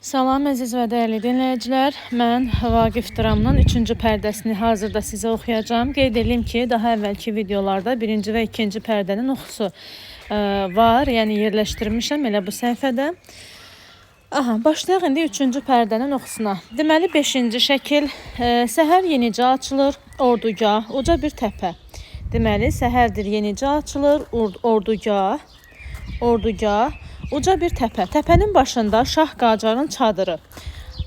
Salam əziz və dəyərli dinləyicilər. Mən Vaqif Dramın 3-cü pərdəsini hazırda sizə oxuyacağım. Qeyd edim ki, daha əvvəlki videolarda 1-ci və 2-ci pərdənin oxusu var. Yəni yerləşdirmişəm elə bu səhifədə. Başlayaq indi 3-cü pərdənin oxusuna. Deməli 5-ci şəkil səhər yenicə açılır, ordugah, uca bir təpə. Deməli səhərdir yenicə açılır, ordugah, uca bir təpə. Təpənin başında Şah Qacarın çadırı.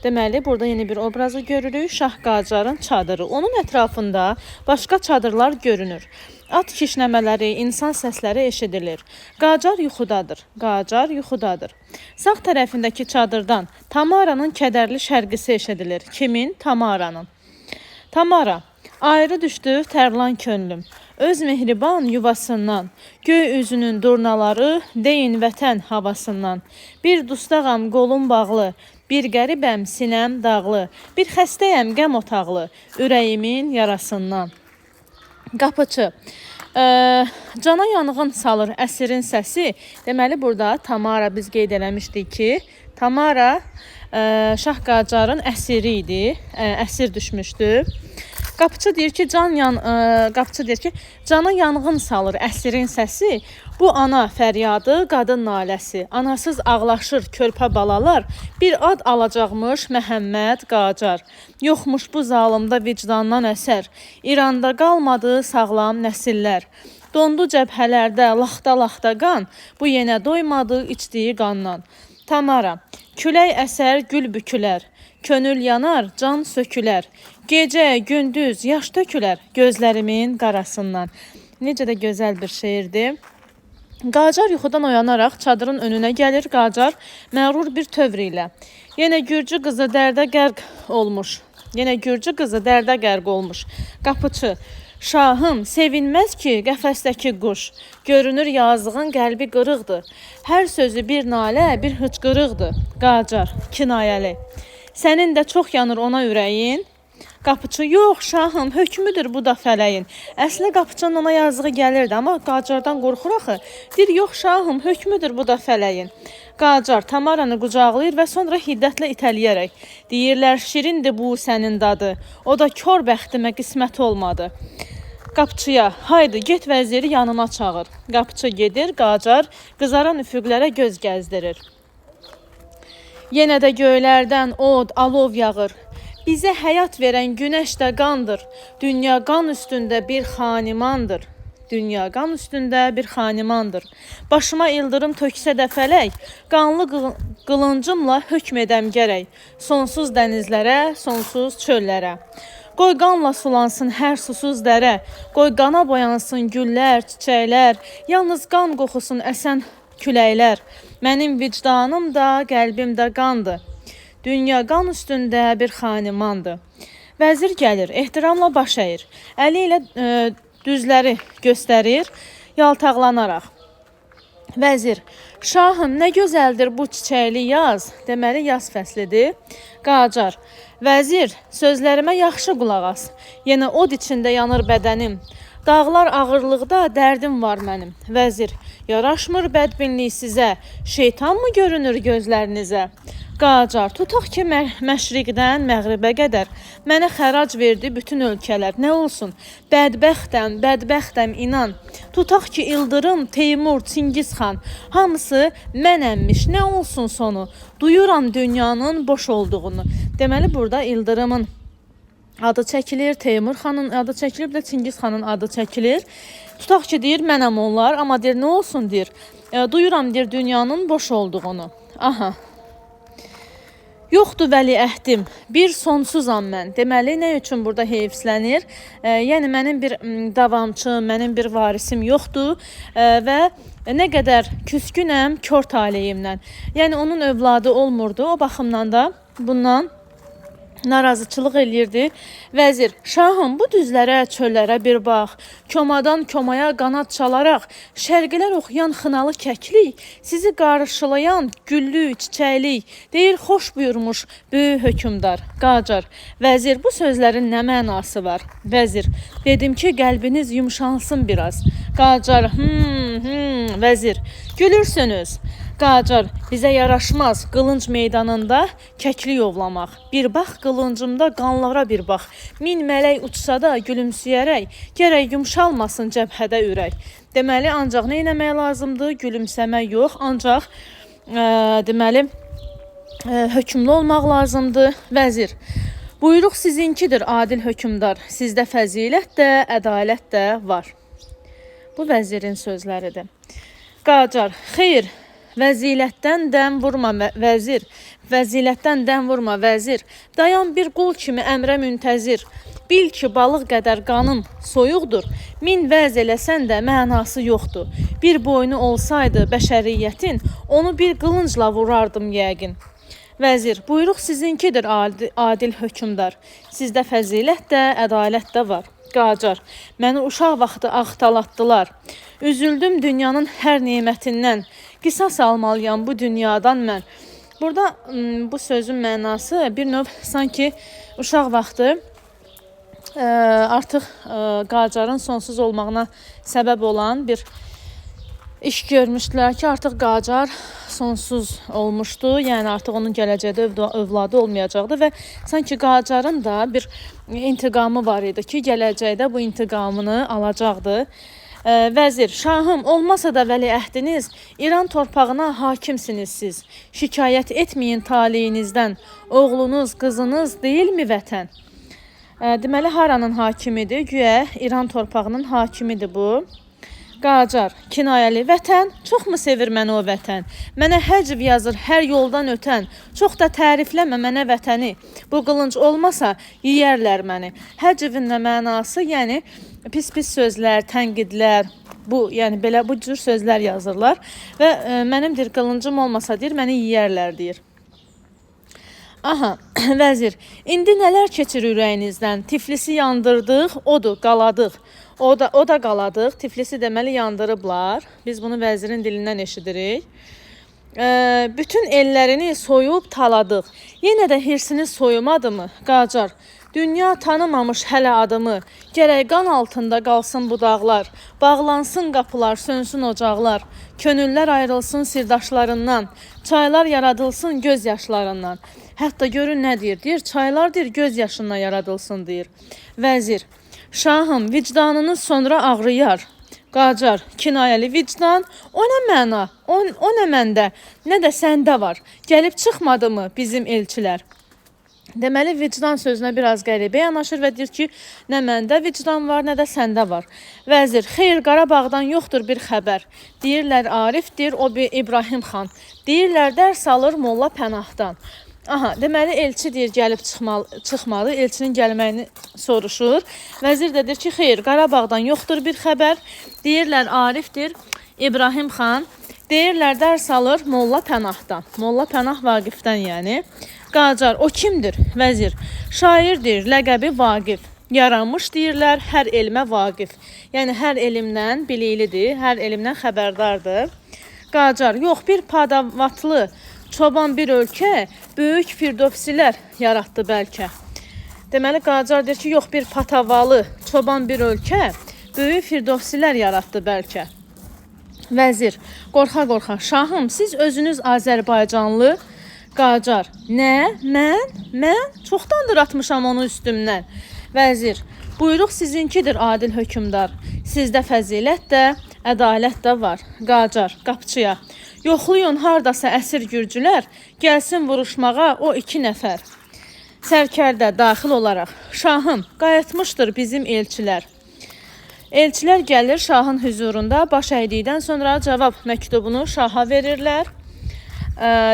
Deməli, burada yeni bir obrazı görürük. Şah Qacarın çadırı. Onun ətrafında başqa çadırlar görünür. At kişnəmələri, insan səsləri eşidilir. Qacar yuxudadır. Qacar yuxudadır. Sağ tərəfindəki çadırdan Tamaranın kədərli şərqisi eşidilir. Kimin? Tamaranın. Tamara, ayrı düşdü tərlan könlüm. Öz mehriban yuvasından, göy üzünün durnaları, deyin vətən havasından. Bir dustağam qolum bağlı, bir qəribəm sinəm dağlı, bir xəstəyəm qəm otaqlı, ürəyimin yarasından. Qapıçı, cana yanğın salır əsirin səsi. Deməli, burada Tamara biz qeyd eləmişdik ki, Tamara Şah Qacarın əsiri idi, əsir düşmüşdü. Qapıçı deyir ki, cana yanğın salır əsirin səsi. Bu ana fəryadı, qadın naləsi. Anasız ağlaşır körpə balalar. Bir ad alacaqmış Məhəmməd Qacar. Yoxmuş bu zalımda vicdandan əsər. İranda qalmadı sağlam nəsillər. Dondu cəbhələrdə laxta-laxta qan. Bu yenə doymadı içdiyi qandan. Tamara, külək əsər gül bükülər. Könül yanar, can sökülər. Gecə, gündüz, yaş tökülər gözlərimin qarasından. Necə də gözəl bir şeirdir. Qacar yuxudan oyanaraq çadırın önünə gəlir. Qacar məğrur bir tövr ilə. Yenə Gürcü qızı dərdə qərq olmuş. Qapıçı, şahım sevinməz ki qəfəsdəki quş. Görünür yazığın qəlbi qırıqdır. Hər sözü bir nalə, bir hıçqırıqdır. Qacar, kinayəli. Sənin də çox yanır ona ürəyin. Qapıçı, yox şahım, hökmüdür bu da fələyin. Əslində qapıçının ona yazığı gəlirdi, amma Qacardan qorxur axı. Deyir, yox şahım, hökmüdür bu da fələyin. Qacar Tamaranı qucaqlayır və sonra hiddətlə itələyərək. Deyirlər, şirindir bu sənin dadı. O da kör bəxtimə qismət olmadı. Qapıçıya, haydi get vəziri yanına çağır. Qapıçı gedir, Qacar qızaran üfüqlərə göz gəzdirir. Yenə də göylərdən od, alov yağır. Bizə həyat verən günəş də qandır. Dünya qan üstündə bir xanimandır. Dünya qan üstündə bir xanimandır. Başıma ildırım töksə də fələk, qanlı qılıncımla hökm edəm gərək. Sonsuz dənizlərə, sonsuz çöllərə. Qoy qanla sulansın hər susuz dərə. Qoy qana boyansın güllər, çiçəklər. Yalnız qan qoxusun əsən küləklər. Mənim vicdanım da, qəlbim də qandır. Dünya qan üstündə bir xanimandır. Vəzir gəlir, ehtiramla baş əyir. Əli ilə düzləri göstərir, yaltaqlanaraq. Vəzir, şahım, nə gözəldir bu çiçəkli yaz. Deməli, yaz fəslidir. Qacar, vəzir, sözlərimə yaxşı qulaq as. Yenə od içində yanır bədənim. Dağlar ağırlıqda dərdim var mənim. Vəzir, yaraşmır bədbinlik sizə. Şeytan mı görünür gözlərinizə? Qacar, tutaq ki məşriqdən məğribə qədər mənə xərac verdi bütün ölkələr. Nə olsun? Bədbəxtəm inan. Tutaq ki İldırım, Teymur, Çingizxan hamısı mənəmmiş. Nə olsun sonu? Duyuram dünyanın boş olduğunu. Deməli burada İldırımın adı çəkilir, Teymur xanın adı çəkilir, bir də Çingiz xanın adı çəkilir. Tutaq ki deyir mənəm onlar, amma deyir nə olsun deyir. Duyuram deyir dünyanın boş olduğunu. Yoxdur vəliəhdim, bir sonsuzam mən. Deməli, nə üçün burada heyfslənir? Yəni, mənim bir davamçım, mənim bir varisim yoxdur və nə qədər küskünəm kör taleyimdən. Yəni, onun övladı olmurdu, o baxımdan da bundan narazıçılıq eləyirdi. Vəzir, şahım, bu düzlərə, çöllərə bir bax. Komadan komaya qanad çalaraq, şərqilər oxuyan xınalı kəklik, sizi qarşılayan güllü, çiçəklik, deyir, xoş buyurmuş böyük hökümdar. Qacar, vəzir, bu sözlərin nə mənası var? Vəzir, dedim ki, qəlbiniz yumşansın biraz. Qacar, vəzir, gülürsünüz. Qacar, bizə yaraşmaz qılınc meydanında kəkli yovlamaq. Bir bax qılıncımda qanlara bir bax. Min mələk uçsa da gülümsəyərək, gərək yumşalmasın cəbhədə ürək. Deməli, ancaq nə etmək lazımdır? Gülümsəmək yox, ancaq deməli hökmlü olmaq lazımdır. Vəzir, buyruq sizinkidir adil hökmdar. Sizdə fəzilət də, ədalət də var. Bu vəzirin sözləridir. Qacar, xeyr, vəzilətdən dəm vurma vəzir, vəzilətdən dəm vurma vəzir, dayan bir qul kimi əmrə müntəzir. Bil ki, balıq qədər qanın soyuqdur, min vəz eləsən də mənası yoxdur. Bir boynu olsaydı bəşəriyyətin, onu bir qılıncla vurardım yəqin. Vəzir, buyruq sizinkidir adil hökmdar. Sizdə fəzilət də, ədalət də var. Qacar, məni uşaq vaxtı axtalatdılar. Üzüldüm dünyanın hər nemətindən. Qisas almalıyam bu dünyadan mən. Burada bu sözün mənası bir növ sanki uşaq vaxtı artıq Qacarın sonsuz olmağına səbəb olan bir iş görmüşdülər ki, artıq Qacar sonsuz olmuşdu. Yəni artıq onun gələcəkdə övladı olmayacaqdı və sanki Qacarın da bir intiqamı var idi ki, gələcəkdə bu intiqamını alacaqdı. Vəzir, şahım, olmasa da vəliəhdiniz, İran torpağına hakimsiniz siz. Şikayət etməyin taliyinizdən. Oğlunuz, qızınız deyilmi vətən? Deməli, haranın hakimidir? Güya İran torpağının hakimidir bu. Qacar, kinayəli, vətən, çoxmu sevir mənə o vətən? Mənə həcv yazır hər yoldan ötən, çox da tərifləmə mənə vətəni. Bu qılınc olmasa yeyərlər məni. Həcvin nə mənası, yəni pis-pis sözlər, tənqidlər, yəni belə bu cür sözlər yazırlar və mənim deyir qılıncım olmasa deyir məni yeyərlər deyir. Aha, vəzir, indi nələr keçir ürəyinizdən? Tiflisi yandırdıq, odur, qaladıq. O da qaladıq. Tiflisi deməli yandırıblar. Biz bunu vəzirin dilindən eşidirik. Bütün ellərini soyub taladıq. Yenə də hirsini soyumadı mı? Qacar, dünya tanımamış hələ adımı. Gərək qan altında qalsın bu dağlar. Bağlansın qapılar, sönsün ocaqlar. Könüllər ayrılsın sirdaşlarından. Çaylar yaradılsın göz yaşlarından. Hətta görün nə deyir? Deyir, çaylar deyir, göz yaşından yaradılsın deyir. Vəzir, şahım, vicdanınız sonra ağrıyar. Qacar, kinayəli vicdan, o nə məna, o nə məndə, nə də səndə var. Gəlib çıxmadı mı bizim elçilər? Deməli, vicdan sözünə biraz qəribə yanaşır və deyir ki, nə məndə vicdan var, nə də səndə var. Vəzir, xeyr, Qarabağdan yoxdur bir xəbər. Deyirlər Arifdir, o bir İbrahim xan. Deyirlər dərs alır Molla Pənahdan. Aha, deməli, elçi deyir, gəlib çıxmalı, elçinin gəlməyini soruşur. Vəzir də deyir ki, xeyr, Qarabağdan yoxdur bir xəbər. Deyirlər Arifdir, İbrahim xan. Deyirlər dərs alır Molla Pənahdan. Molla Pənah Vaqifdən yəni. Qacar, o kimdir? Vəzir, şairdir, ləqəbi Vaqif. Yaranmış deyirlər, hər elmə vaqif. Yəni, hər elmdən biliklidir, hər elmdən xəbərdardır. Qacar, yox, bir padavatlı, çoban bir ölkə, böyük firdovsilər yaratdı bəlkə. Deməli, Qacar deyir ki, yox, bir patavalı, çoban bir ölkə, böyük firdovsilər yaratdı bəlkə. Vəzir, qorxa-qorxa, şahım, siz özünüz Azərbaycanlı. Qacar, nə? Mən? Çoxdandır atmışam onu üstümdən. Vəzir, buyruq sizinkidir adil hökmdar. Sizdə fəzilət də, ədalət də var. Qacar, qapçıya, yoxlayın hardasa əsir gürcülər, gəlsin vuruşmağa o 2 nəfər. Sərkərdə daxil olaraq, şahım, qayıtmışdır bizim elçilər. Elçilər gəlir şahın hüzurunda, baş əydikdən sonra cavab məktubunu şaha verirlər.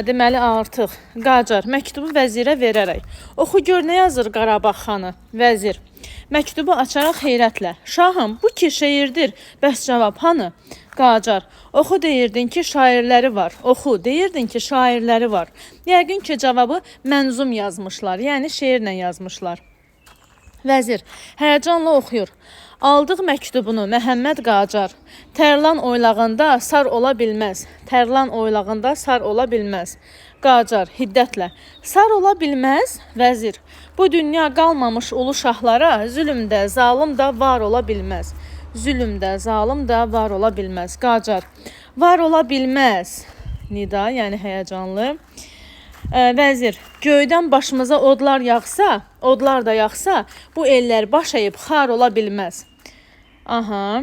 Deməli, artıq Qacar məktubu vəzirə verərək. Oxu gör nə yazır Qarabağ xanı. Vəzir, məktubu açaraq heyrətlə. Şahım, bu ki şeirdir, bəs cavab hanı? Qacar, oxu deyirdin ki şairləri var. Oxu deyirdin ki şairləri var. Yəqin ki cavabı mənzum yazmışlar, yəni şeirlə yazmışlar. Vəzir, həyəcanla oxuyur. Aldıq məktubunu Məhəmməd Qacar. Tərlan oylağında sar ola bilməz. Tərlan oylağında sar ola bilməz. Qacar hiddətlə. Sar ola bilməz? Vəzir, bu dünya qalmamış ulu şahlara zülm də, zalım da var ola bilməz. Zülm də, zalım da var ola bilməz. Qacar, var ola bilməz. nida, yəni həyəcanlı. Vəzir, göydən başımıza odlar yağsa, odlar da yağsa, bu ellər baş əyib xar ola bilməz. Aha.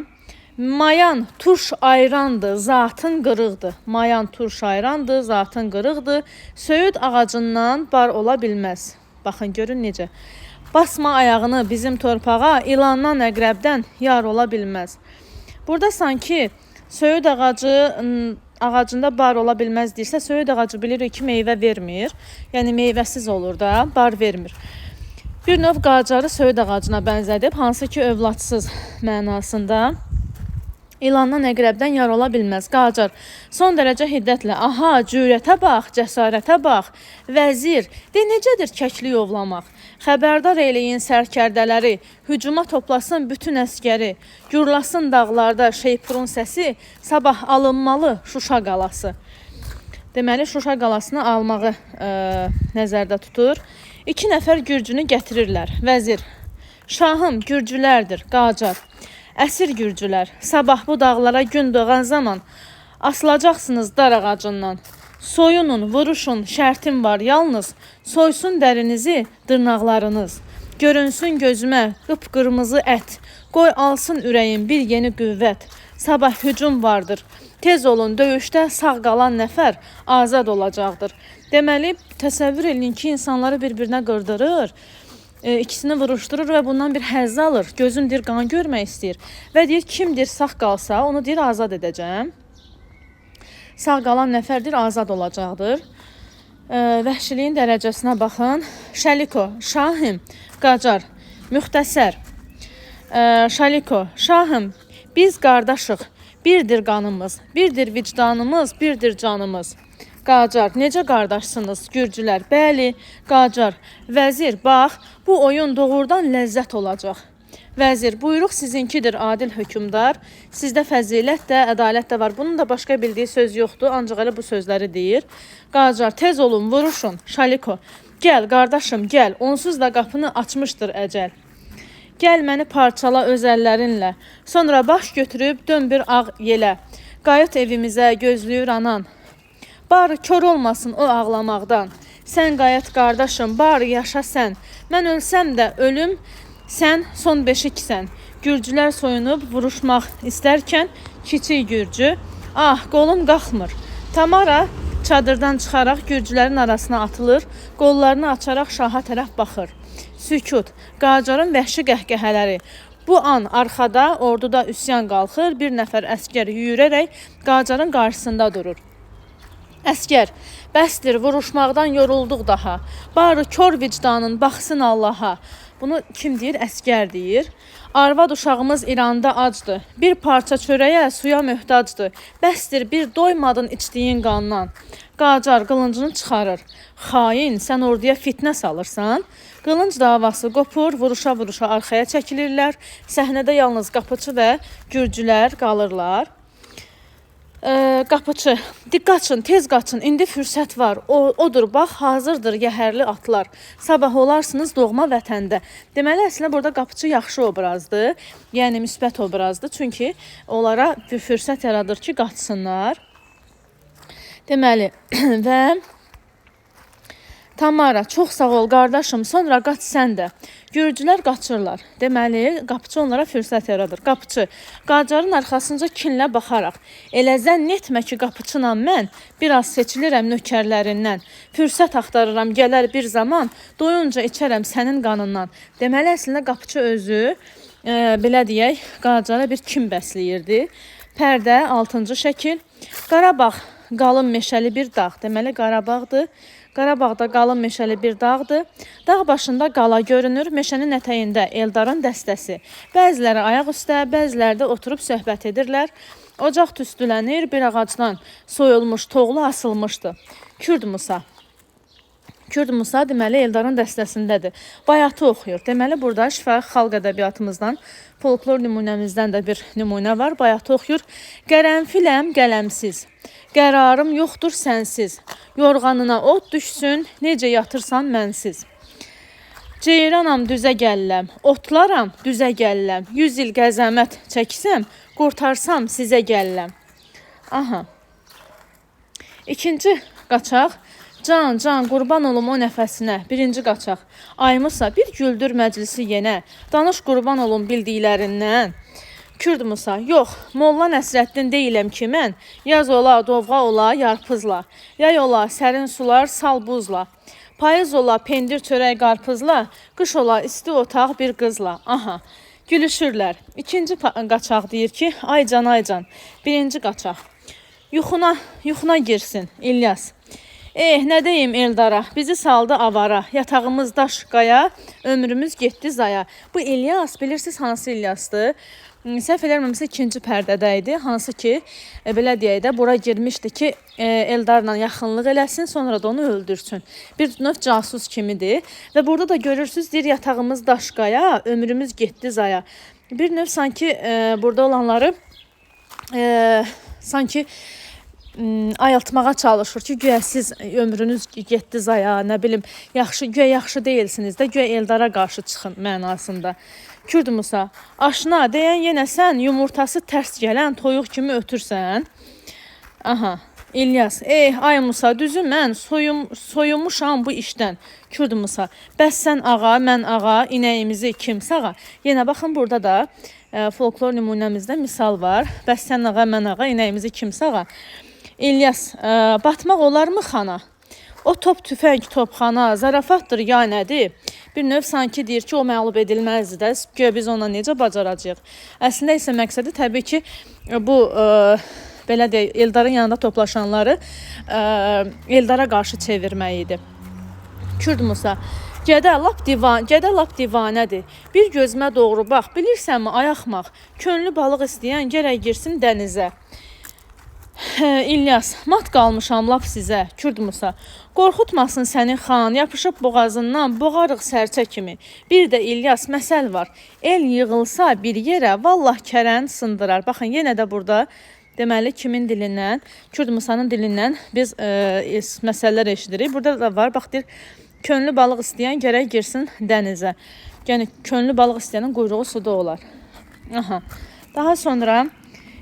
Mayan turş ayrandı, zatın qırıqdır. Mayan turş ayrandı, zatın qırıqdır. Söyüd ağacından bar ola bilməz. Baxın, görün necə. Basma ayağını bizim torpağa, ilandan, əqrəbdən yar ola bilməz. Burada sanki söyüd ağacında bar ola bilməz deyirsə, söyüd ağacı bilirik ki, meyvə vermir. Yəni meyvəsiz olur da, bar vermir. Bir növ qacarı söyüd ağacına bənzədib, hansı ki övladsız mənasında. İlandan, əqrəbdən yar ola bilməz. Qacar son dərəcə hiddətlə, aha, cürətə bax, cəsarətə bax. Vəzir, de necədir kəkli yovlamaq? Xəbərdar eləyin sərkərdələri, hücuma toplasın bütün əskəri. Gürlasın dağlarda şeypurun səsi, sabah alınmalı Şuşa qalası. Deməli, Şuşa qalasını almağı nəzərdə tutur. 2 nəfər gürcünü gətirirlər. Vəzir, şahım gürcülərdir, Qacar. Əsir gürcülər, sabah bu dağlara gün doğan zaman asılacaqsınız dar ağacından. Soyunun, vuruşun, şərtim var yalnız, soysun dərinizi dırnaqlarınız. Görünsün gözümə qıpqırmızı ət, qoy alsın ürəyin bir yeni qüvvət. Sabah hücum vardır, tez olun döyüşdə sağ qalan nəfər azad olacaqdır. Deməli, təsəvvür edin ki, insanları bir-birinə qırdırır. İkisini vuruşdurur və bundan bir həzz alır. Gözüm deyir, qan görmək istəyir. Və deyir, kim deyir, sağ qalsa, onu deyir, azad edəcəm. Sağ qalan nəfər deyir, azad olacaqdır. Vəhşiliyin dərəcəsinə baxın. Şaliko, şahım, Qacar, müxtəsər. Şaliko, şahım, biz qardaşıq, birdir qanımız, birdir vicdanımız, birdir canımız. Qacar, necə qardaşsınız, gürcülər? Bəli, Qacar. Vəzir, bax, bu oyun doğrudan ləzzət olacaq. Vəzir, buyruq sizinkidir, adil hökümdar. Sizdə fəzilət də, ədalət də var. Bunun da başqa bildiyi söz yoxdur, ancaq elə bu sözləri deyir. Qacar, tez olun, vuruşun. Şaliko, gəl, qardaşım, gəl. Onsuz da qapını açmışdır əcəl. Gəl məni parçala öz əllərinlə. Sonra baş götürüb dön bir ağ yelə. Qayıt evimizə, gözləyir anan. Barı kör olmasın o ağlamaqdan. Sən qayıt qardaşım, barı yaşa sən. Mən ölsəm də ölüm, sən son beşiksən. Gürcülər soyunub vuruşmaq istərkən kiçik gürcü, ah qolum qalxmır. Tamara çadırdan çıxaraq gürcülərin arasına atılır, qollarını açaraq şaha tərəf baxır. Sükut, Qacarın vəhşi qəhqəhələri. Bu an arxada orduda üsyan qalxır, bir nəfər əskər yüyürərək Qacarın qarşısında durur. Əskər, bəsdir, vuruşmaqdan yorulduq daha. Barı kör vicdanın baxsın Allaha. Bunu kim deyir? Əskər deyir. Arvad uşağımız İranda acdır. Bir parça çörəyə, suya möhtacdır. Bəsdir, bir doymadın içdiyin qandan. Qacar qılıncını çıxarır. Xain, sən orduya fitnə salırsan. Qılınc davası qopur, vuruşa-vuruşa arxaya çəkilirlər. Səhnədə yalnız qapıçı və gürcülər qalırlar. Qapıçı, qaçın, tez qaçın, indi fürsət var. Odur, bax, hazırdır yəhərli atlar. Sabah olarsınız doğma vətəndə. Deməli, əslində burada qapıçı yaxşı obrazdır. Yəni, müsbət obrazdır. Çünki onlara bir fürsət yaradır ki, qaçsınlar. Deməli, və Tamara, çox sağ ol qardaşım, sonra qaç sən də. Gürcülər qaçırlar. Deməli, qapıçı onlara fürsət yaradır. Qapıçı, Qacarın arxasınca kinlə baxaraq. Elə zənn etmə ki, qapıçınam mən, biraz seçilirəm nökərlərindən. Fürsət axtarıram, gələr bir zaman, doyunca içərəm sənin qanından. Deməli, əslində qapıçı özü, belə deyək, Qacara bir kin bəsləyirdi. Pərdə, 6-cı şəkil. Qarabağ, qalın meşəli bir dağ. Deməli, Qarabağdır. Qarabağda qalın meşəli bir dağdır. Dağ başında qala görünür, meşənin ətəyində Eldarın dəstəsi. Bəziləri ayaq üstə, bəziləri də oturub söhbət edirlər. Ocaq tüstülənir, bir ağacdan soyulmuş, toğlu asılmışdı. Kürd Musa. Kürd Musa deməli Eldarın dəstəsindədir. Bayatı oxuyur. Deməli, burada şifahi xalq ədəbiyyatımızdan, folklor nümunəmizdən də bir nümunə var. Bayatı oxuyur. Qərənfiləm qələmsiz. Qərarım yoxdur sənsiz. Yorğanına ot düşsün, necə yatırsan mənsiz. Ceyranam düzə gəlləm, otlaram düzə gəlləm. 100 il qəzəmət çəksəm, qurtarsam sizə gəlləm. Aha. İkinci qaçaq. Can, can, qurban olum o nəfəsinə. Birinci qaçaq. Aymısa bir güldür məclisi yenə. Danış qurban olum bildiklərindən. Kürd Musa, yox, Molla Nəsrəddin deyiləm ki mən. Yaz ola, dovğa ola, yarpızla. Yay ola, sərin sular, sal buzla. Payız ola, pendir çörək qarpızla. Qış ola, isti otaq bir qızla. Aha, gülüşürlər. İkinci qaçaq deyir ki, ay can. Birinci qaçaq. Yuxuna girsin, İlyas. Nə deyim Eldara, bizi saldı avara, yatağımız daş qaya, ömrümüz getdi zaya. Bu İlyas, bilirsiniz hansı İlyasdır? Səhv eləmirəmsə ikinci pərdədə idi, hansı ki, belə deyək də, bura girmişdi ki, Eldarla yaxınlıq eləsin, sonra da onu öldürsün. Bir növ casus kimidir və burada da görürsünüz, deyir yatağımız daş qaya, ömrümüz getdi zaya. Bir növ sanki burada olanları sanki ayıltmağa çalışır ki, güya siz ömrünüz getdi zaya, nə bilim, güya yaxşı deyilsiniz də, güya Eldara qarşı çıxın mənasında. Kürd Musa, aşna deyən yenə sən yumurtası tərs gələn toyuq kimi ötürsən. Aha, İlyas, ay Musa, düzü mən soyumuşam bu işdən. Kürd Musa, bəs sən ağa, mən ağa, inəyimizi kim sağa? Yenə baxın, burada da folklor nümunəmizdə misal var. Bəs sən ağa, mən ağa, inəyimizi kim sağa? İlyas, batmaq olarmı xana? O top tüfəng topxana, zarafatdır ya nədir? Bir növ sanki deyir ki, o məğlub edilməzdir də, güya biz ona necə bacaracağıq? Əslində isə məqsədi təbii ki, bu belə deyək, Eldarın yanında toplaşanları Eldara qarşı çevirmək idi. Kürd Musa, gədə lap divanədir. Bir gözümə doğru bax, bilirsənmi ayaqmaq, könlü balıq istəyən gərək girsin dənizə. İlyas, mat qalmışam lap sizə, Kürd Musa. Qorxutmasın səni xan, yapışıb boğazından boğarıq sərçə kimi. Bir də İlyas, məsəl var. El yığılsa bir yerə, vallah kərən sındırar. Baxın, yenə də burada deməli kimin dilindən, Kürd Musanın dilindən biz məsələlər eşidirik. Burada da var, bax deyir, könlü balıq istəyən gərək girsin dənizə. Yəni, könlü balıq istəyənin quyruğu suda olar. Aha. Daha sonra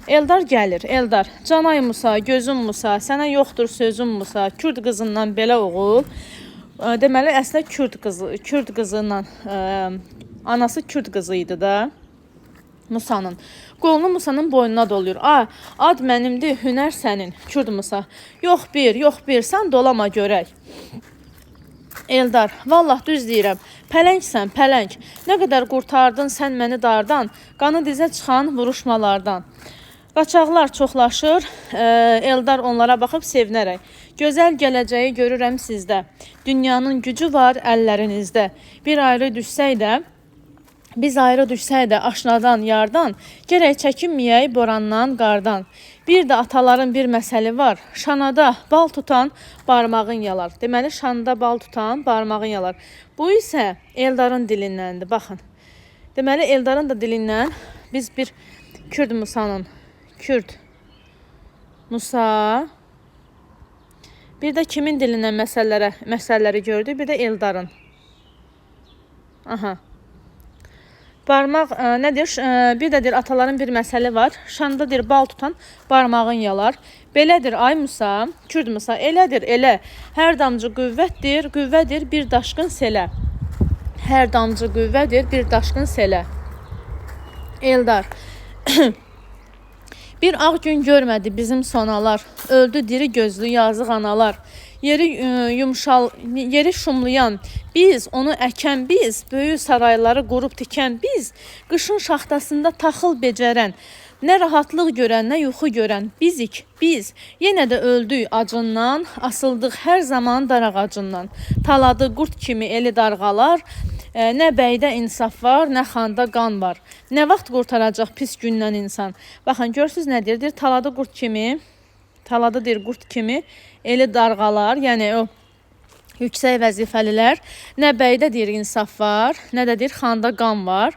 Eldar gəlir, Eldar, canay Musa, gözüm Musa, sənə yoxdur sözüm Musa, Kürd qızından belə oğul. Deməli, əslində Kürd qızından, anası Kürd qızı idi da Musanın. Qolunu Musanın boynuna doluyur. Ad mənimdir, hünər sənin, Kürd Musa. Yox bir, sən dolama görək. Eldar, vallah düz deyirəm, pələngsən, pələng. Nə qədər qurtardın sən məni dardan, qanı dizə çıxan vuruşmalardan. Qaçaqlar çoxlaşır, Eldar onlara baxıb sevinərək. Gözəl gələcəyi görürəm sizdə. Dünyanın gücü var əllərinizdə. Biz ayrı düşsək də aşnadan, yardan, gərək çəkinməyək borandan, qardan. Bir də ataların bir məsəli var. Şanada bal tutan barmağın yalar. Deməli, şanada bal tutan barmağın yalar. Bu isə Eldarın dilindəndir. Baxın. Deməli, Eldarın da dilindən biz bir Kürd Musa. Bir də kimin dilindən məsələləri gördük? Bir də Eldarın. Aha. Barmaq nədir? Bir də deyir, ataların bir məsəli var. Şanda deyir, bal tutan barmağın yalar. Belədir ay Musa, Kürd Musa, elədir, elə. Hər damcı qüvvədir bir daşqın selə. Hər damcı qüvvədir bir daşqın selə. Eldar. Bir ağ gün görmədi bizim sonalar. Öldü diri gözlü yazıq analar. Yeri şumlayan biz, onu əkən biz, böyük sarayları qurub tikən biz, qışın şaxtasında taxıl becərən, nə rahatlıq görən, nə yuxu görən bizik, biz. Yenə də öldük acından, asıldıq hər zaman dar ağacından. Taladı qurt kimi eli darğalar, nə bəydə insaf var, nə xanda qan var. Nə vaxt qurtaracaq pis gündən insan? Baxın, görürsünüz nə deyir? Taladı qurt kimi, eli darğalar, yəni o yüksək vəzifəlilər. Nə bəydə deyir insaf var, nə də deyir xanda qan var.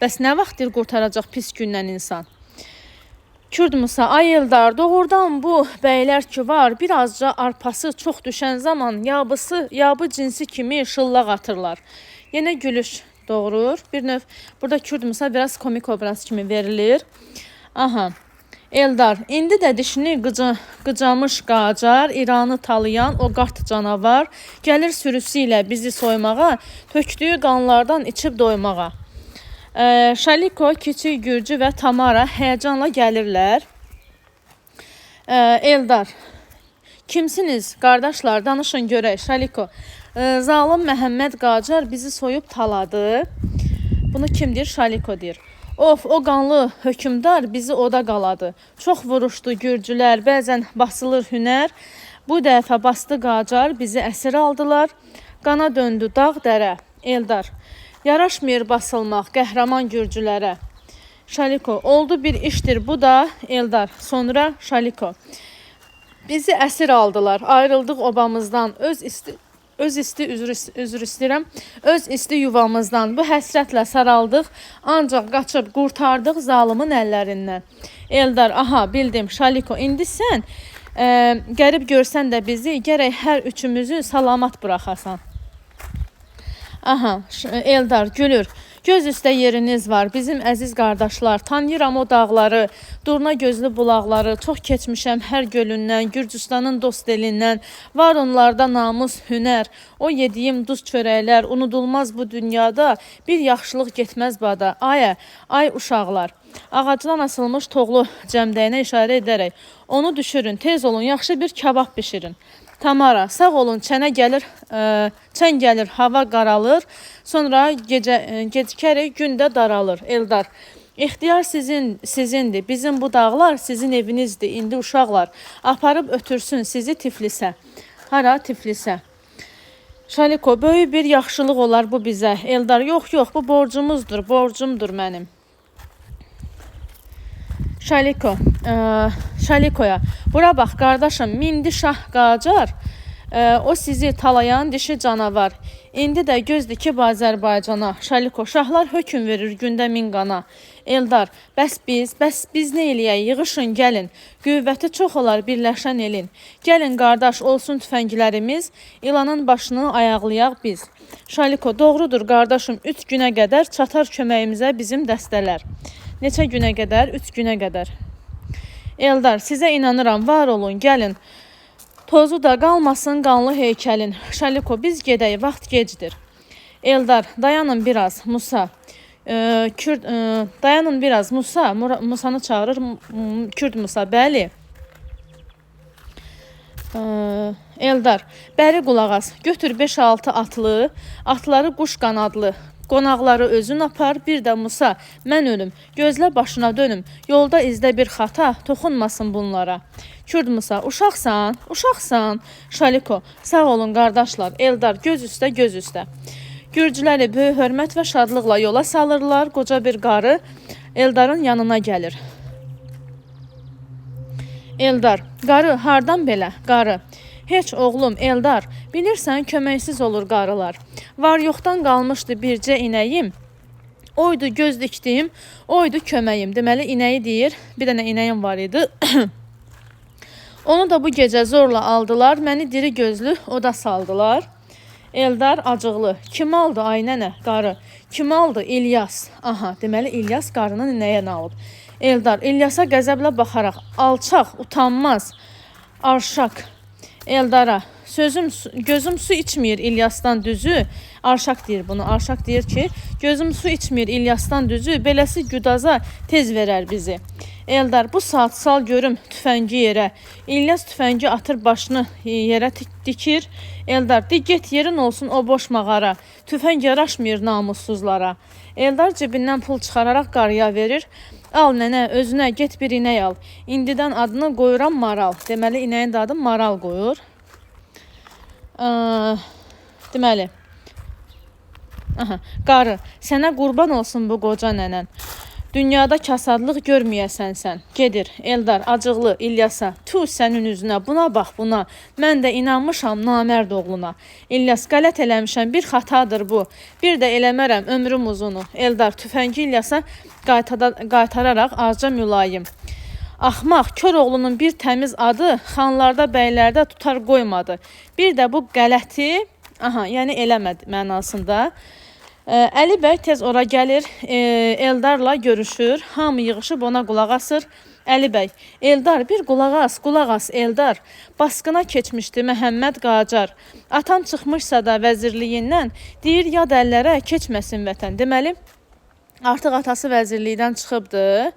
Bəs nə vaxt deyir qurtaracaq pis gündən insan? Kürd Musa, ay Eldar, doğrudan bu bəylər ki var, birazca arpası çox düşən zaman yabı cinsi kimi şıllaq atırlar. Yenə gülüş doğurur. Bir növ burada Kürd Musa biraz komik obraz kimi verilir. Aha. Eldar, indi də dişini qıcamış qacar, İranı talayan o qart canavar, gəlir sürüsü ilə bizi soymağa, tökdüyü qanlardan içib doymağa. Şaliko, Kiçik Gürcü və Tamara həyəcanla gəlirlər. Eldar, kimsiniz qardaşlar, danışın görək. Şaliko, zalım Məhəmməd Qacar bizi soyub taladı. Bunu kim deyir? Şaliko deyir. Of, o qanlı hökümdar bizi oda qaladı. Çox vuruşdu gürcülər, bəzən basılır hünər. Bu dəfə bastı Qacar, bizi əsir aldılar. Qana döndü dağ dərə. Eldar, yaraşmır basılmaq qəhrəman gürcülərə. Şaliko, oldu bir işdir bu da. Eldar, sonra Şaliko. Bizi əsir aldılar, ayrıldıq obamızdan, öz isti yuvamızdan. Bu həsrətlə saraldıq, ancaq qaçıb qurtardıq zalımın əllərindən. Eldar, aha bildim. Şaliko, indi sən qərib görsən də bizi, gərək hər üçümüzü salamat buraxasan. Aha, Eldar gülür. Göz üstə yeriniz var, bizim əziz qardaşlar. Tanıyıram o dağları, durna gözlü bulaqları. Çox keçmişəm hər gölündən, Gürcüstanın dost elindən. Var onlarda namus, hünər. O yediyim duz çörəklər, unudulmaz bu dünyada. Bir yaxşılıq getməz bada. Ay uşaqlar. Ağacdan asılmış toğlu cəmdəyinə işarə edərək. Onu düşürün, tez olun, yaxşı bir kabab bişirin. Tamara, sağ olun, çən gəlir, hava qaralır, sonra gecikərək gündə daralır. Eldar, ixtiyar sizindir, bizim bu dağlar sizin evinizdir, indi uşaqlar, aparıb ötürsün sizi Tiflisə. Hara? Tiflisə. Şaliko, böyük bir yaxşılıq olar bu bizə. Eldar, yox, bu borcumuzdur, borcumdur mənim. Şalikoya, bura bax qardaşım, mindi şah Qacar, o sizi talayan dişi canavar. İndi də gözdür ki Azərbaycana. Şaliko, şahlar hökm verir gündə 1000 qana. Eldar, bəs biz nə eləyək? Yığışın, gəlin. Qüvvəti çox olar birləşən elin. Gəlin qardaş, olsun tüfənglərimiz, ilanın başını ayaqlayaq biz. Şaliko, doğrudur qardaşım, 3 günə qədər çatar köməyimizə bizim dəstələr. Neçə günə qədər? 3 günə qədər. Eldar, sizə inanıram, var olun, gəlin. Tozu da qalmasın qanlı heykəlin. Şaliko, biz gedək, vaxt gecdir. Eldar, dayanın biraz, Musa. Dayanın biraz, Musa. Musanı çağırır, Kürd Musa, bəli. Eldar, bəri qulaq as, götür 5-6 atlı, atları quş qanadlı. Qonaqları özün apar, bir də Musa, mən ölüm, gözlə başına dönüm, yolda izdə bir xata, toxunmasın bunlara. Kürd Musa, uşaqsan. Şaliko, sağ olun qardaşlar. Eldar, göz üstə. Gürcüləri böyük hörmət və şadlıqla yola salırlar, qoca bir qarı Eldarın yanına gəlir. Eldar, qarı, hardan belə? Qarı, heç oğlum Eldar, bilirsən köməksiz olur qarılar. Var yoxdan qalmışdı bircə inəyim, oydu göz dikdim, oydu köməyim. Deməli inəyi deyir, bir dənə inəyim var idi. Onu da bu gecə zorla aldılar, məni diri gözlü oda saldılar. Eldar acıqlı, kim aldı ay nənə? Qarı, kim aldı? İlyas. Aha, deməli İlyas qarının inəyini alıb. Eldar, İlyasa qəzəblə baxaraq, alçaq, utanmaz, arşaq. Eldara, gözüm su içmir İlyasdan düzü. Arşaq deyir bunu. Arşaq deyir ki, gözüm su içmir İlyasdan düzü. Beləsi güdaza tez verər bizi. Eldar, bu saat sal görüm tüfəngi yerə. İlyas tüfəngi atır başını yerə dikir. Eldar, de get yerin olsun o boş mağara. Tüfəng yaraşmır namussuzlara. Eldar cibindən pul çıxararaq qarıya verir. Al nənə, özünə get bir inək al. İndidən adını qoyuram Maral. Deməli, inəyin də adı Maral qoyur. Deməli, qarı, sənə qurban olsun bu qoca nənən. Dünyada kasadlıq görməyəsən sən. Gedir, Eldar, acıqlı, İlyasa. Tüh sənin üzünə, buna bax, buna. Mən də inanmışam namərd oğluna. İlyas, qələt eləmişəm, bir xatadır bu. Bir də eləmərəm ömrüm uzunu. Eldar, tüfəngi İlyasa qaytararaq azca mülayim. Axmaq, kör oğlunun bir təmiz adı xanlarda, bəylərdə tutar qoymadı. Bir də bu qələti, yəni eləmədi mənasında. Əli bəy tez ora gəlir, Eldarla görüşür, hamı yığışıb ona qulaq asır. Əli bəy, Eldar, bir qulaq as Eldar. Basqına keçmişdi Məhəmməd Qacar. Atam çıxmışsa da vəzirliyindən, deyir yad əllərə keçməsin vətən. Deməli, artıq atası vəzirlikdən çıxıbdı.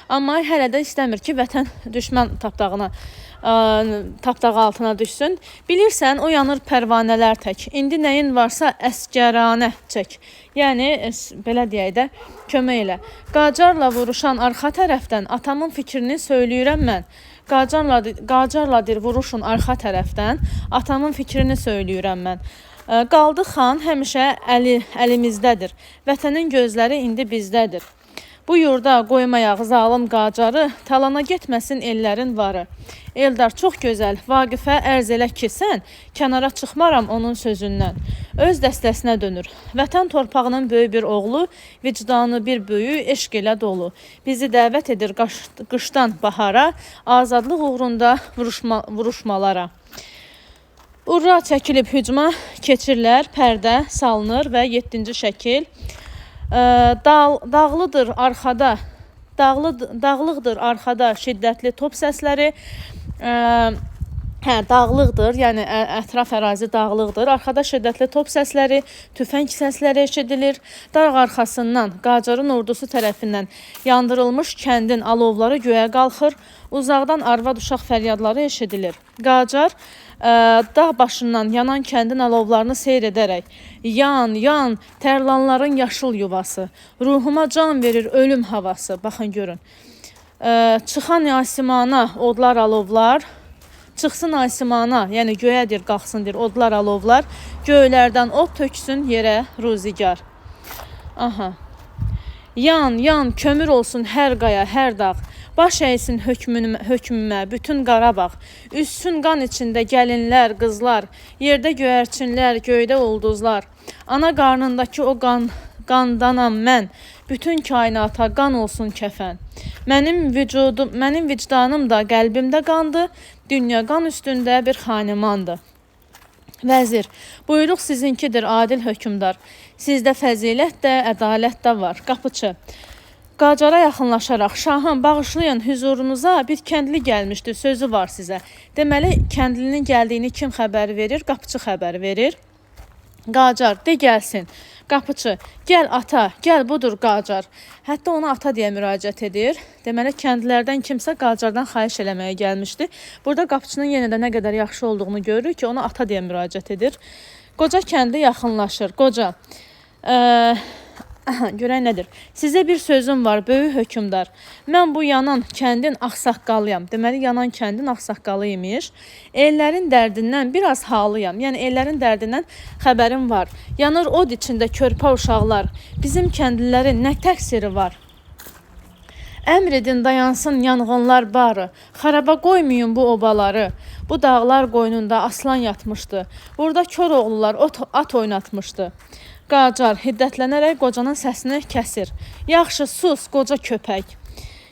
Amma hələ də istəmir ki, vətən düşmən tapdağı altına düşsün. Bilirsən, o yanır pərvanələr tək. İndi nəyin varsa əsgəranə çək. Yəni, belə deyək də, kömək elə. Qacarla vuruşan arxa tərəfdən atamın fikrini söyləyirəm mən. Qacarladır vuruşun arxa tərəfdən atamın fikrini söyləyirəm mən. Qaldı xan həmişə əlimizdədir. Vətənin gözləri indi bizdədir. Bu yurda qoymayaq zalım Qacarı, talana getməsin ellərin varı. Eldar, çox gözəl, Vaqifə ərz elə ki, sən kənara çıxmaram onun sözündən. Öz dəstəsinə dönür. Vətən torpağının böyük bir oğlu, vicdanı bir böyük eşq ilə dolu. Bizi dəvət edir qışdan bahara, azadlıq uğrunda vuruşmalara. Urra çəkilib hücuma keçirlər, pərdə salınır və 7-ci şəkil. Dağlıqdır arxada şiddətli top səsləri. Dağlıqdır, yəni ətraf ərazi dağlıqdır. Arxada şiddətli top səsləri, tüfəng səsləri eşidilir. Dağ arxasından Qacarın ordusu tərəfindən yandırılmış kəndin alovları göyə qalxır. Uzaqdan arvad uşaq fəryadları eşidilir. Qacar dağ başından yanan kəndin alovlarını seyr edərək, yan, tərlanların yaşıl yuvası, ruhuma can verir ölüm havası. Baxın, görün. Çıxan asimana odlar alovlar, çıxsın asimana, yəni göyədir, qalxsındır odlar alovlar, göylərdən od töksün yerə ruzigar. Aha. Yan, kömür olsun hər qaya, hər dağ. Baş əysin hökmümə, bütün Qarabağ. Üssün qan içində gəlinlər, qızlar. Yerdə göyərçinlər, göydə ulduzlar. Ana qarnındakı o qandanam mən. Bütün kainata qan olsun kəfən. Mənim vicdanım da qəlbimdə qandı. Dünya qan üstündə bir xanimandı. Vəzir, buyruq sizinkidir adil hökmdar. Sizdə fəzilət də, ədalət də var. Qapıçı, Qacara yaxınlaşaraq, şahım, bağışlayın hüzurunuza bir kəndli gəlmişdi, sözü var sizə. Deməli, kəndlinin gəldiyini kim xəbər verir? Qapıçı xəbər verir. Qacar, de gəlsin. Qapıçı, gəl ata, gəl budur Qacar. Hətta ona ata deyə müraciət edir. Deməli, kəndlilərdən kimsə Qacardan xahiş eləməyə gəlmişdi. Burada qapıçının yenə də nə qədər yaxşı olduğunu görürük ki, ona ata deyə müraciət edir. Qoca kəndi yaxınlaşır. Qoca, görək nədir? Sizə bir sözüm var, böyük hökmdar. Mən bu yanan kəndin ağsaqqalıyam. Deməli, yanan kəndin ağsaqqalı imiş. Ellərin dərdindən biraz halıyam. Yəni, ellərin dərdindən xəbərim var. Yanır od içində körpə uşaqlar. Bizim kəndlilərin nə təqsiri var? Əmr edin dayansın yanğınlar barı. Xaraba qoymayın bu obaları. Bu dağlar qoynunda aslan yatmışdı. Burada kör oğlular at oynatmışdı. Qacar hiddətlənərək qocanın səsini kəsir. Yaxşı, sus, qoca köpək.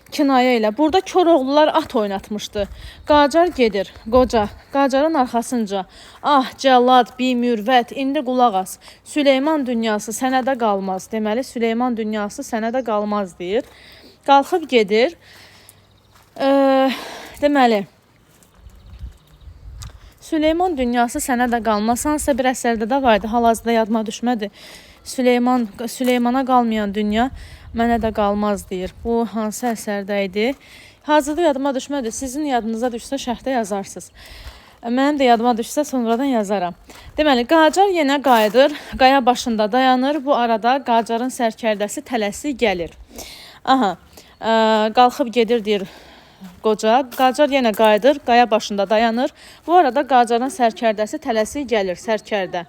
Kinayə ilə, burada kör oğlular at oynatmışdı. Qacar gedir, qoca, Qacarın arxasınca. Ah, cəllad, bimürvət, indi qulaq as. Süleyman dünyası sənədə qalmaz. Deməli, Süleyman dünyası sənədə qalmaz deyir. Qalxıb gedir. Deməli, Süleyman dünyası sənə də qalmaz. Hansısa bir əsərdə də vardı, hal-hazırda yadıma düşmədi. Süleymana qalmayan dünya mənə də qalmaz deyir. Bu hansı əsərdə idi? Hazırda yadıma düşmədi. Sizin yadınıza düşsə şərhdə yazarsınız. Mənim də yadıma düşsə sonradan yazaram. Deməli, Qacar yenə qayıdır, qaya başında dayanır. Bu arada Qacarın sərkərdəsi tələsi gəlir. Aha, qalxıb gedir deyir qoca. Qacar yenə qayıdır, qaya başında dayanır. Bu arada Qacarın sərkərdəsi tələsi gəlir, sərkərdə.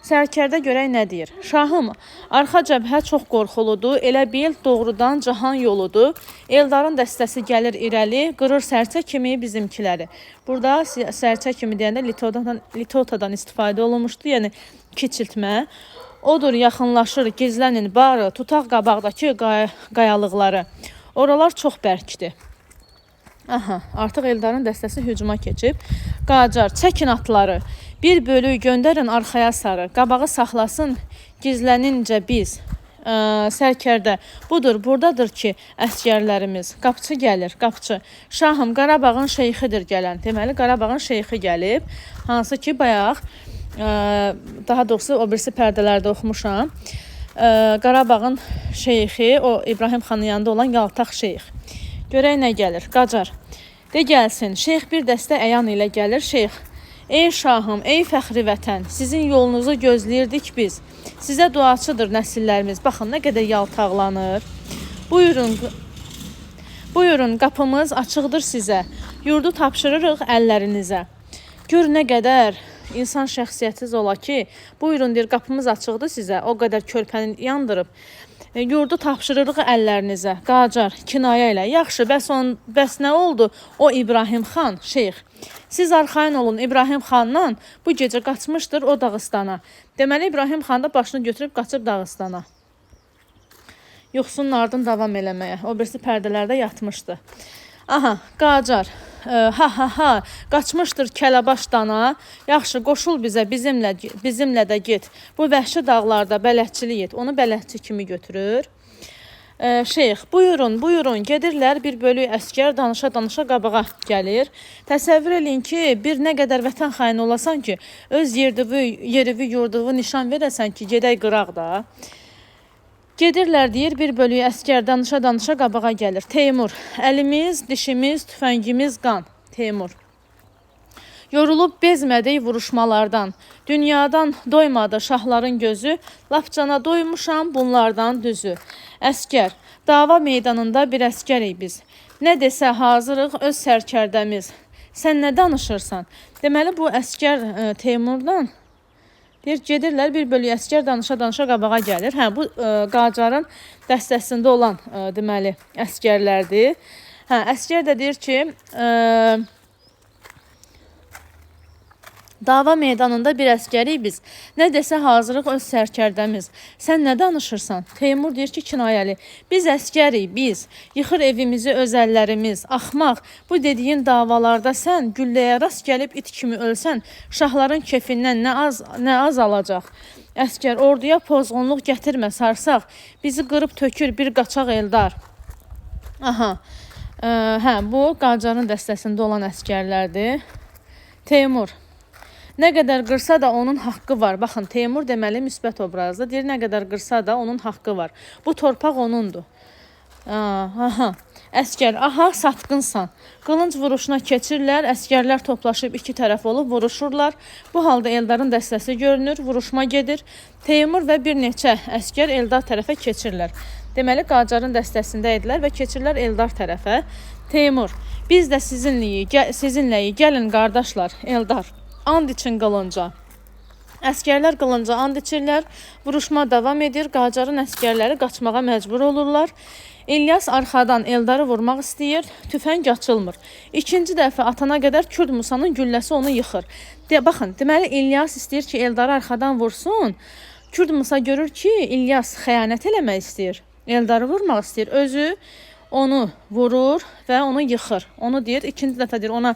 Sərkərdə görək nə deyir? Şahım, arxa cəbhə çox qorxuludur, elə bil doğrudan cahan yoludur. Eldarın dəstəsi gəlir irəli, qırır sərçə kimi bizimkiləri. Burada sərçə kimi deyəndə litotadan istifadə olunmuşdu, yəni kiçiltmə. Odur yaxınlaşır, gizlənin barı, tutaq qabaqdakı qayalıqları. Oralar çox bərkdir. Aha, artıq Eldarın dəstəsi hücuma keçib. Qacar, çəkin atları. Bir bölük göndərin arxaya sarı. Qabağı saxlasın, gizlənincə biz. sərkərdə budur, buradadır ki, əsgərlərimiz. Qapçı gəlir, qapçı. Şahım, Qarabağın şeyxidir gələn. Deməli, Qarabağın şeyxi gəlib. Hansı ki, bayaq, daha doğrusu o birisi pərdələrdə oxumuşam. Qarabağın şeyxi, o İbrahim xanın yanında olan Yaltaq şeyx. Görək nə gəlir, Qacar. De gəlsin, şeyx bir dəstə əyan ilə gəlir, şeyx. Ey şahım, ey fəxri vətən, sizin yolunuzu gözləyirdik biz. Sizə duaçıdır nəsillərimiz. Baxın, nə qədər yaltaqlanır. Buyurun, qapımız açıqdır sizə. Yurdu tapşırırıq əllərinizə. Gör nə qədər insan şəxsiyyətsiz ola ki, buyurun deyir, qapımız açıqdır sizə. O qədər körpəni yandırıb. Yurdu tapşırırıq əllərinizə. Qacar, kinayə ilə. Yaxşı, bəs nə oldu? O İbrahim xan, şeyx. Siz arxayın olun, İbrahim xandan bu gecə qaçmışdır o Dağıstana. Deməli, İbrahim xan da başını götürüb qaçıb Dağıstana. Yoxsunun ardın davam eləməyə. O birisi pərdələrdə yatmışdı. Aha, Qacar. Qaçmışdır Kələbaş dana. Yaxşı, qoşul bizə, bizimlə də get. Bu vəhşi dağlarda bələdçilik et. Onu bələdçi kimi götürür. Şeyx, buyurun, gedirlər bir bölük əskər danışa-danışa qabağa gəlir. Təsəvvür eləyin ki, bir nə qədər vətən xaini olasan ki, öz yerivi, yurduvu nişan verəsən ki, gedək qıraq da. Gedirlər deyir, bir bölük əskər danışa-danışa qabağa gəlir. Teymur, əlimiz, dişimiz, tüfəngimiz qan. Teymur. Yorulub bezmədik vuruşmalardan. Dünyadan doymadı şahların gözü. Lapcana doymuşam bunlardan düzü. Əskər, dava meydanında bir əskərik biz. Nə desə hazırıq öz sərkərdəmiz. Sən nə danışırsan? Deməli, bu əskər Teymurdan deyir, gedirlər, bir bölük əskər danışa-danışa qabağa gəlir. Bu Qacarın dəstəsində olan deməli əskərlərdir. Əskər də deyir ki, dava meydanında bir əskərik biz. Nə desə hazırıq öz sərkərdəmiz. Sən nə danışırsan? Teymur deyir ki, kinayəli. Biz əskərik, biz. Yıxır evimizi öz əllərimiz. Axmaq, bu dediyin davalarda sən gülləyə rast gəlib it kimi ölsən, şahların kefindən nə az alacaq. Əskər, orduya pozğunluq gətirmə, sarsaq. Bizi qırıb tökür bir qaçaq Eldar. Bu Qacarın dəstəsində olan əskərlərdir. Teymur. Nə qədər qırsa da onun haqqı var. Baxın, Teymur deməli müsbət obrazda. Deyir, nə qədər qırsa da onun haqqı var. Bu torpaq onundur. Əskər, satqınsan. Qılınc vuruşuna keçirlər. Əskərlər toplaşıb iki tərəf olub vuruşurlar. Bu halda Eldarın dəstəsi görünür. Vuruşma gedir. Teymur və bir neçə əskər Eldar tərəfə keçirlər. Deməli, Qacarın dəstəsində idilər və keçirlər Eldar tərəfə. Teymur, biz də sizinləyik. Gəlin qardaşlar, Eldar. And için qılınca. Əskərlər qılınca and içirlər. Vuruşma davam edir. Qacarın əskərləri qaçmağa məcbur olurlar. İlyas arxadan Eldarı vurmaq istəyir. Tüfəng açılmır. İkinci dəfə atana qədər Kürd Musanın gülləsi onu yıxır. Baxın, deməli İlyas istəyir ki, Eldarı arxadan vursun. Kürd Musa görür ki, İlyas xəyanət eləmək istəyir. Eldarı vurmaq istəyir. Özü onu vurur və onu yıxır. Onu deyir, ikinci dəfə deyir, ona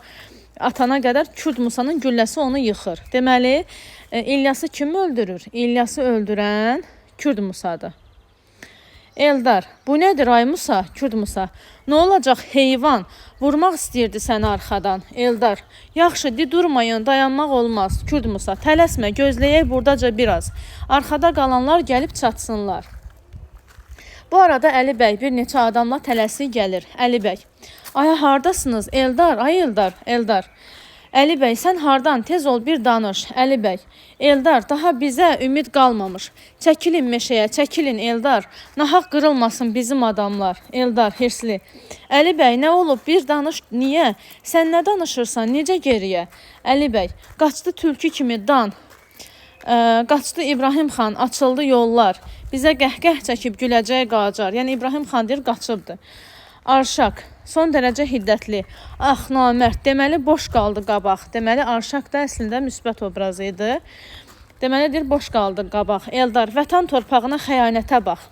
atana qədər Kürd Musanın gülləsi onu yıxır. Deməli, İlyası kim öldürür? İlyası öldürən Kürd Musadır. Eldar, bu nədir ay Musa? Kürd Musa, nə olacaq heyvan? Vurmaq istəyirdi səni arxadan. Eldar, yaxşı, durmayın, dayanmaq olmaz. Kürd Musa, tələsmə, gözləyək buradaca biraz. Arxada qalanlar gəlib çatsınlar. Bu arada Əli bəy bir neçə adamla tələsik gəlir. Əli bəy, ay hardasınız? Eldar, ay Eldar, Eldar. Əli bəy, sən hardan? Tez ol bir danış. Əli bəy, Eldar, daha bizə ümid qalmamış. Çəkilin meşəyə, çəkilin Eldar. Nahaq qırılmasın bizim adamlar. Eldar, hirsli. Əli bəy, nə olub? Bir danış, niyə? Sən nə danışırsan? Necə geriyə? Əli bəy, qaçdı tülkü kimi dan. Qaçdı İbrahim xan, açıldı yollar. Bizə qəhqəh çəkib güləcək Qacar. Yəni İbrahim xan deyir, qaçıbdı. Arşaq, son dərəcə hiddətli. Namərd, deməli boş qaldı qabaq. Deməli Arşaq da əslində müsbət obrazı idi. Deməli deyir, boş qaldı qabaq. Eldar, vətən torpağına xəyanətə bax.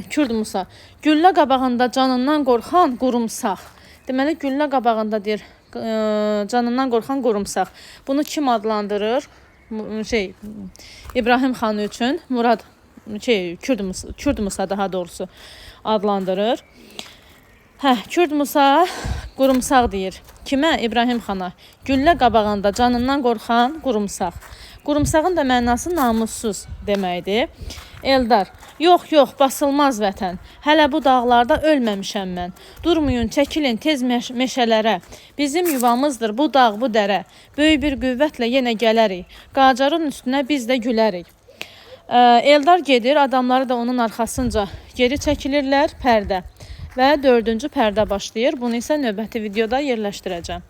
Kürd Musa, güllə qabağında canından qorxan qurumsaq. Deməli güllə qabağında deyir, canından qorxan qurumsaq. Bunu kim adlandırır? İbrahim xan üçün Murad Kürd Musa daha doğrusu adlandırır. Kürd Musa qurumsaq deyir. Kimə? İbrahim xana. Güllə qabağında canından qorxan qurumsaq. Qurumsağın da mənası namussuz deməkdir. Eldar, yox, basılmaz vətən. Hələ bu dağlarda ölməmişəm mən. Durmayın, çəkilin tez meşələrə. Bizim yuvamızdır bu dağ, bu dərə. Böyük bir qüvvətlə yenə gələrik. Qacarın üstünə biz də gülərik. Eldar gedir, adamları da onun arxasınca geri çəkilirlər, pərdə. Və 4-cü pərdə başlayır. Bunu isə növbəti videoda yerləşdirəcəm.